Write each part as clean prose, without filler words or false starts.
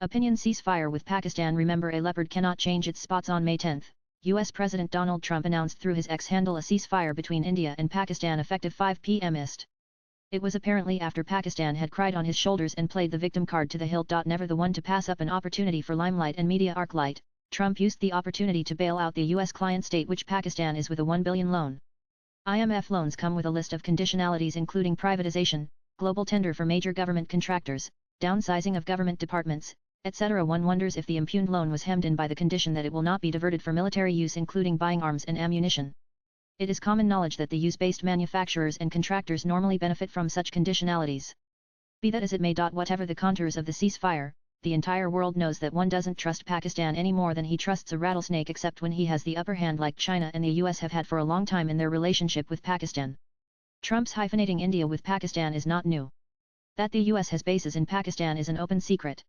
Opinion ceasefire with Pakistan. Remember, a leopard cannot change its spots. On May 10, US President Donald Trump announced through his X handle a ceasefire between India and Pakistan effective 5 p.m. East. It was apparently after Pakistan had cried on his shoulders and played the victim card to the hilt. Never the one to pass up an opportunity for limelight and media arclight, Trump used the opportunity to bail out the US client state, which Pakistan is, with a $1 billion loan. IMF loans come with a list of conditionalities including privatization, global tender for major government contractors, downsizing of government departments, etc. One wonders if the impugned loan was hemmed in by the condition that it will not be diverted for military use, including buying arms and ammunition. It is common knowledge that the use-based manufacturers and contractors normally benefit from such conditionalities. Be that as it may. Whatever the contours of the ceasefire, the entire world knows that one doesn't trust Pakistan any more than he trusts a rattlesnake, except when he has the upper hand, like China and the US have had for a long time in their relationship with Pakistan. Trump's hyphenating India with Pakistan is not new. That the US has bases in Pakistan is an open secret.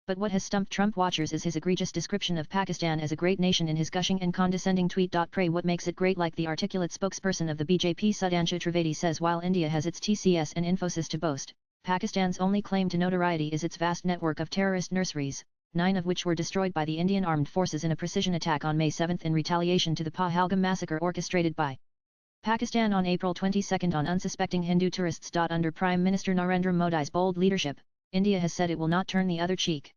But what has stumped Trump watchers is his egregious description of Pakistan as a great nation in his gushing and condescending tweet. Pray what makes it great? Like the articulate spokesperson of the BJP Sudhanshu Trivedi says, while India has its TCS and Infosys to boast, Pakistan's only claim to notoriety is its vast network of terrorist nurseries, 9 of which were destroyed by the Indian Armed Forces in a precision attack on May 7 in retaliation to the Pahalgam massacre orchestrated by Pakistan on April 22 on unsuspecting Hindu tourists. Under Prime Minister Narendra Modi's bold leadership, India has said it will not turn the other cheek.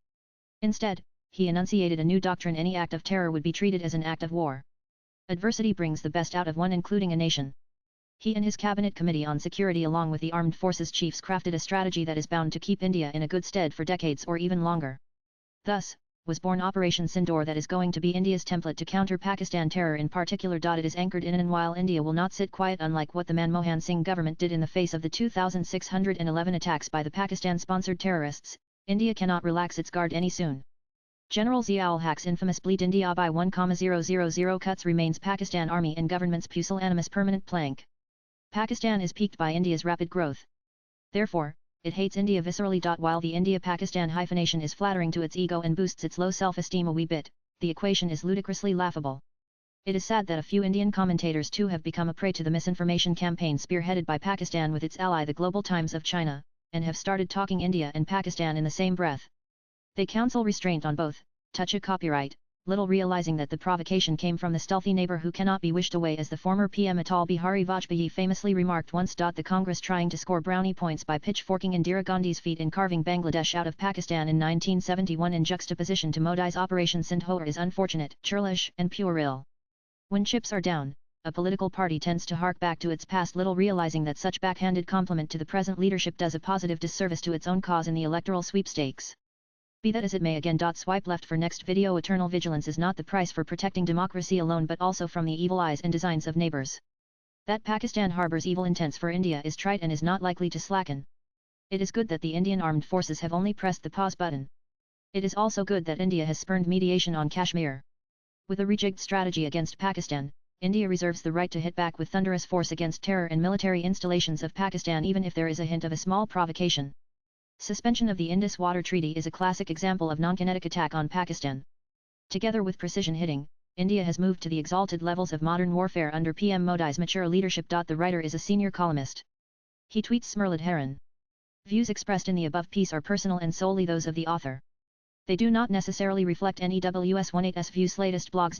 Instead, he enunciated a new doctrine: any act of terror would be treated as an act of war. Adversity brings the best out of one, including a nation. He and his Cabinet Committee on Security, along with the Armed Forces chiefs, crafted a strategy that is bound to keep India in a good stead for decades or even longer. Thus, was born Operation Sindoor, that is going to be India's template to counter Pakistan terror in particular. It is anchored in, and while India will not sit quiet, unlike what the Manmohan Singh government did in the face of the 2611 attacks by the Pakistan-sponsored terrorists, India cannot relax its guard any soon. General Zia-ul-Haq's infamous bleed India by 1,000 cuts remains Pakistan Army and government's pusillanimous permanent plank. Pakistan is piqued by India's rapid growth. Therefore, it hates India viscerally. While the India-Pakistan hyphenation is flattering to its ego and boosts its low self-esteem a wee bit, the equation is ludicrously laughable. It is sad that a few Indian commentators too have become a prey to the misinformation campaign spearheaded by Pakistan with its ally the Global Times of China, and have started talking India and Pakistan in the same breath. They counsel restraint on both, touch a copyright, little realizing that the provocation came from the stealthy neighbor who cannot be wished away, as the former PM Atal Bihari Vajpayee famously remarked once. The Congress trying to score brownie points by pitchforking Indira Gandhi's feat in carving Bangladesh out of Pakistan in 1971 in juxtaposition to Modi's Operation Sindoor is unfortunate, churlish, and puerile. When chips are down, a political party tends to hark back to its past, little realizing that such backhanded compliment to the present leadership does a positive disservice to its own cause in the electoral sweepstakes. Be that as it may. Again, swipe left for next video. Eternal vigilance is not the price for protecting democracy alone, but also from the evil eyes and designs of neighbors. That Pakistan harbors evil intents for India is trite and is not likely to slacken. It is good that the Indian armed forces have only pressed the pause button. It is also good that India has spurned mediation on Kashmir. With a rejigged strategy against Pakistan, India reserves the right to hit back with thunderous force against terror and military installations of Pakistan, even if there is a hint of a small provocation. Suspension of the Indus Water Treaty is a classic example of non-kinetic attack on Pakistan. Together with precision hitting, India has moved to the exalted levels of modern warfare under PM Modi's mature leadership. The writer is a senior columnist. He tweets Smirlid Heron. Views expressed in the above piece are personal and solely those of the author. They do not necessarily reflect NEWS18's views. Latest blogs.